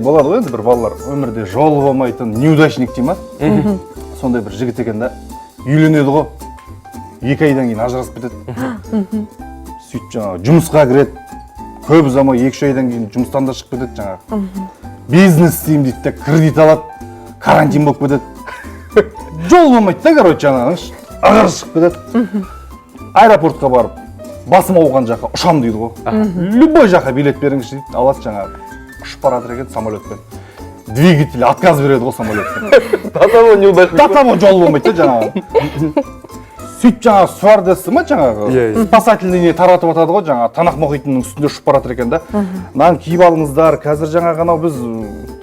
Болады ғой енді бір балалар өмірде жолы болмайтын неудачник дей ма? Сондай бір жігіт екен да. Үйленеді ғой. 2 айдан кейін ажырасып кетеді. Сөйтіп жаңағы жұмысқа кіреді. Көп ұзамай 2-3 айдан кейін жұмыстан да шығып кетеді жаңағы. Бизнес істеймін дейді де кредит алады. Карантин болып кетеді. Жол болмайды да, короче, жаңағы ағыр шығып кетеді. Аэропортқа барып, басым ауған жаққа ұшам дейді ғой. Любой жаққа билет беріңізші дейді. Алады жаңағы. Ұшып баратыр екен самолетпен. Двигатель отказ береді ғой самолеттен. Татамо неудачник. Татамо жол болмайды да жаңағы. Сөйтіп жаңағы стюардесса ма жаңағы спасательный не таратып атады ғой жаңағы Тынық мұхитының үстінде ұшып баратыр екен да. Нан киіп алыңыздар, қазір жаңағы анау біз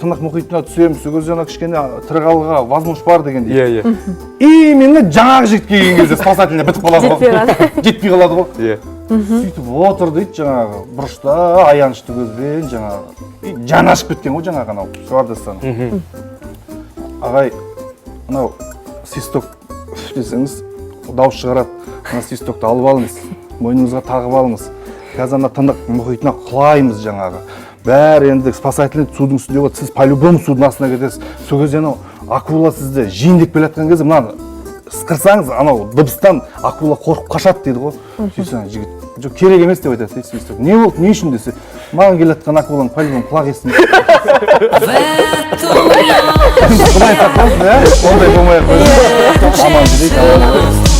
Тынық мұхитына түсеміз, сол кезде кішкене тірі қалуға возможность бар дегендей. Именно жаңағы жігіт келген кезде спасательный бітіп қалады ғой. Жетпей қалады ғой. Сөйтіп отыр дейді жаңағы бұрышта аянышты көзбен жаңағы жаны ашып кеткен ғой жаңағы анау стюардессаның. Ағай, анау свисток десеңіз дауыс шығарады. Мына свистокты алып алыңыз, мойныңызға тағып алыңыз. Қазір ана Тынық мұхитына құлаймыз жаңағы. Бәрі енді спасательный судың үстінде болады. Сіз по-любому судың астына кетесіз. Сол кезде анау акула сізді жейіндеп келе жатқан кезде мынаны ысқырсаңыз, анау дыбыстан акула қорқып қашады дейді ғой. Сөйтсең жігіт, жоқ керек емес деп айтады дейді свисток. Не болды, не үшін десе, маған келе жатқан акуланың по-любому құлақ естімейді. Құдай сақтасын, ондай болмай ақ қойсын. Аман жүрейік.